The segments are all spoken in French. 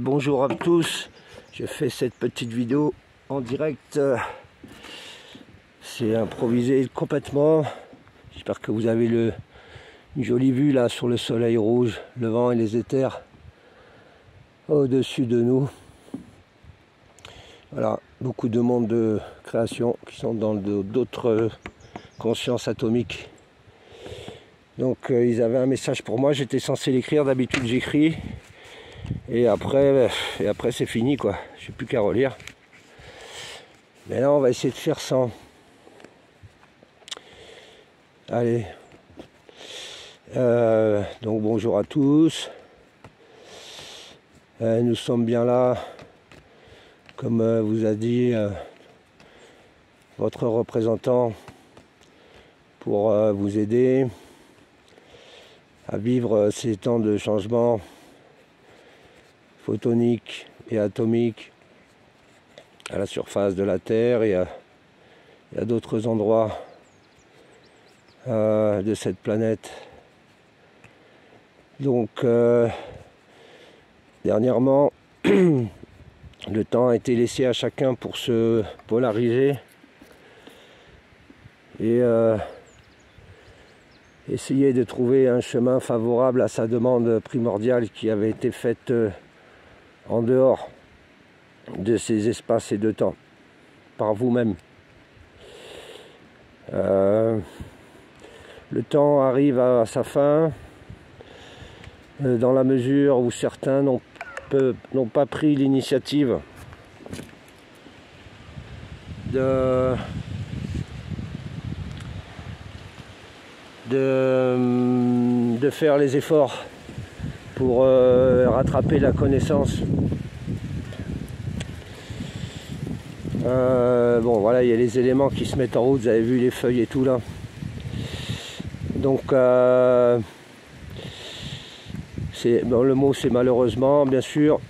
Bonjour à tous, je fais cette petite vidéo en direct, c'est improvisé complètement. J'espère que vous avez une jolie vue là sur le soleil rouge, le vent et les éthers au-dessus de nous. Voilà, beaucoup de monde de création qui sont dans d'autres consciences atomiques. Donc ils avaient un message pour moi, j'étais censé l'écrire, d'habitude j'écris. Et après c'est fini quoi, j'ai plus qu'à relire. Mais là on va essayer de faire sans. Allez. Donc bonjour à tous. Nous sommes bien là, comme vous a dit votre représentant, pour vous aider à vivre ces temps de changement photonique et atomique à la surface de la Terre et à d'autres endroits de cette planète. Donc dernièrement le temps a été laissé à chacun pour se polariser et essayer de trouver un chemin favorable à sa demande primordiale qui avait été faite en dehors de ces espaces et de temps, par vous-même. Le temps arrive à sa fin, dans la mesure où certains n'ont pas pris l'initiative de faire les efforts pour rattraper la connaissance. Bon voilà, il y a les éléments qui se mettent en route, vous avez vu les feuilles et tout là. Donc bon, le mot c'est malheureusement, bien sûr.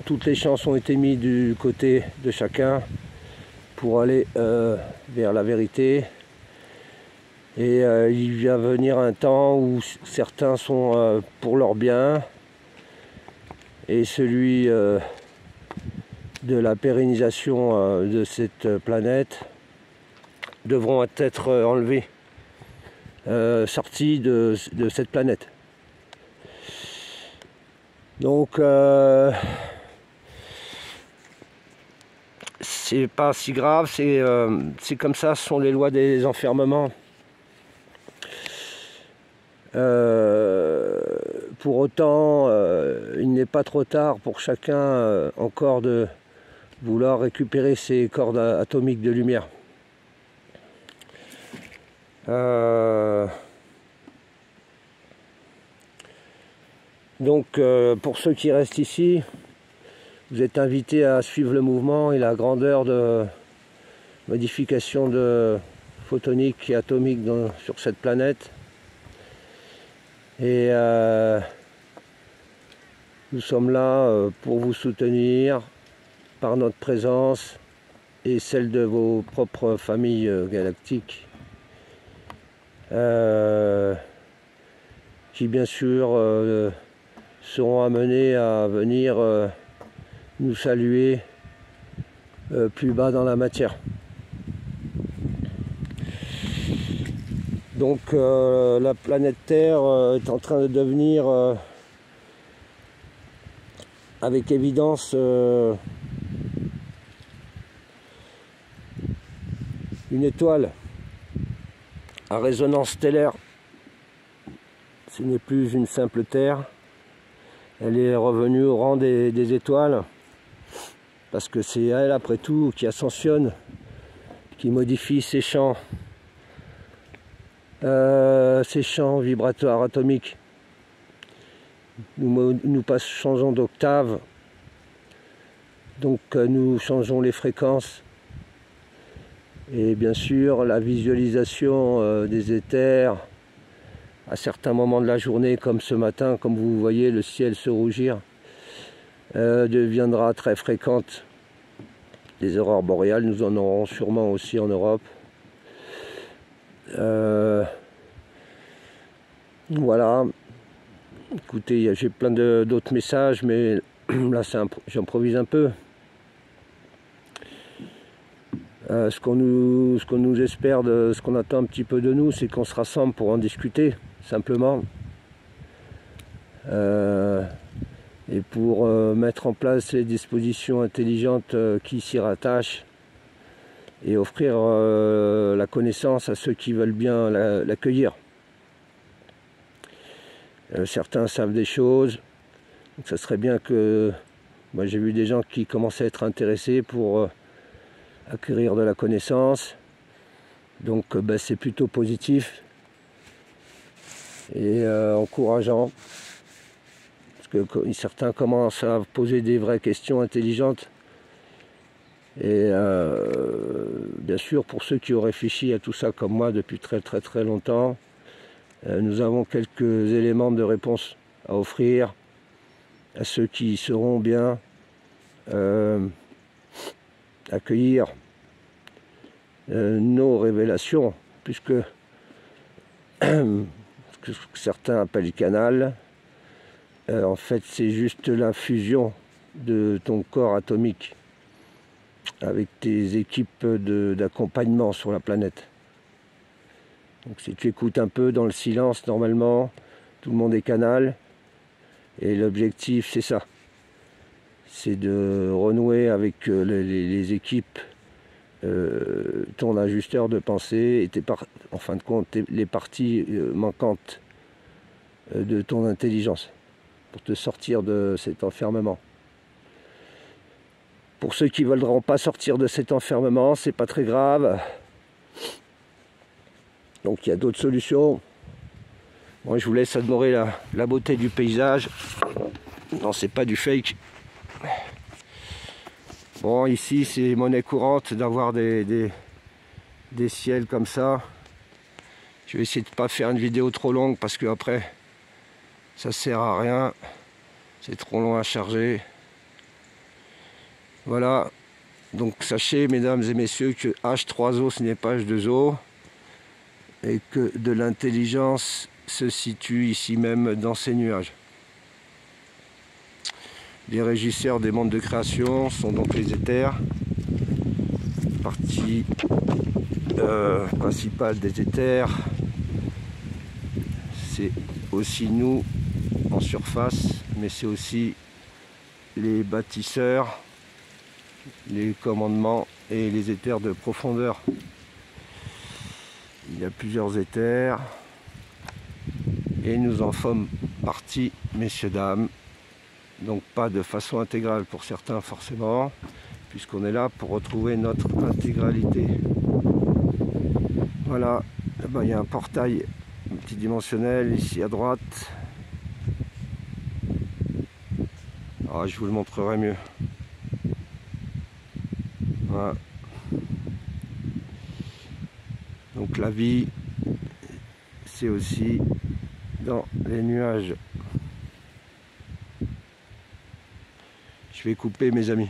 Toutes les chances ont été mises du côté de chacun pour aller vers la vérité. Et il vient venir un temps où certains sont pour leur bien et celui de la pérennisation de cette planète devront être enlevés, sortis de cette planète. Donc c'est pas si grave, c'est comme ça, ce sont les lois des enfermements. Pour autant, il n'est pas trop tard pour chacun encore de vouloir récupérer ses cordes atomiques de lumière. Donc pour ceux qui restent ici, vous êtes invités à suivre le mouvement et la grandeur de modification de photonique et atomique sur cette planète. Et nous sommes là pour vous soutenir par notre présence et celle de vos propres familles galactiques, qui bien sûr seront amenés à venir nous saluer plus bas dans la matière. Donc la planète Terre est en train de devenir avec évidence une étoile à résonance stellaire. Ce n'est plus une simple Terre, elle est revenue au rang des étoiles, parce que c'est elle après tout qui ascensionne, qui modifie ses champs vibratoires atomiques. Nous changeons d'octave, donc nous changeons les fréquences. Et bien sûr, la visualisation des éthers à certains moments de la journée, comme ce matin, comme vous voyez le ciel se rougir, deviendra très fréquente. Les aurores boréales, nous en aurons sûrement aussi en Europe. Voilà. Écoutez, j'ai plein d'autres messages, mais là j'improvise un peu. Ce qu'on nous espère, ce qu'on attend un petit peu de nous, c'est qu'on se rassemble pour en discuter, simplement. Et pour mettre en place les dispositions intelligentes qui s'y rattachent et offrir la connaissance à ceux qui veulent bien l'accueillir. Certains savent des choses, donc ça serait bien que... Moi j'ai vu des gens qui commençaient à être intéressés pour acquérir de la connaissance, donc c'est plutôt positif et encourageant, parce que certains commencent à poser des vraies questions intelligentes. Et bien sûr, pour ceux qui ont réfléchi à tout ça comme moi depuis très longtemps, nous avons quelques éléments de réponse à offrir à ceux qui sauront bien accueillir nos révélations, puisque ce que certains appellent canal, en fait c'est juste la fusion de ton corps atomique avec tes équipes d'accompagnement sur la planète. Donc si tu écoutes un peu dans le silence, normalement, tout le monde est canal. Et l'objectif, c'est ça. C'est de renouer avec les équipes, ton ajusteur de pensée, et en fin de compte, les parties manquantes de ton intelligence, pour te sortir de cet enfermement. Pour ceux qui ne voudront pas sortir de cet enfermement, c'est pas très grave. Donc il y a d'autres solutions. Moi je vous laisse admirer la beauté du paysage. Non, c'est pas du fake. Bon, ici c'est monnaie courante d'avoir des ciels comme ça. Je vais essayer de ne pas faire une vidéo trop longue parce que après ça sert à rien. C'est trop long à charger. Voilà. Donc sachez, mesdames et messieurs, que H3O ce n'est pas H2O. Et que de l'intelligence se situe ici même dans ces nuages. Les régisseurs des mondes de création sont donc les éthers, partie principale des éthers, c'est aussi nous en surface, mais c'est aussi les bâtisseurs, les commandements et les éthers de profondeur. Il y a plusieurs éthers et nous en sommes partis, messieurs, dames. Donc pas de façon intégrale pour certains forcément, puisqu'on est là pour retrouver notre intégralité. Voilà, là-bas il y a un portail multidimensionnel ici à droite. Ah, je vous le montrerai mieux. Voilà. Donc la vie, c'est aussi dans les nuages. Je vais couper, mes amis.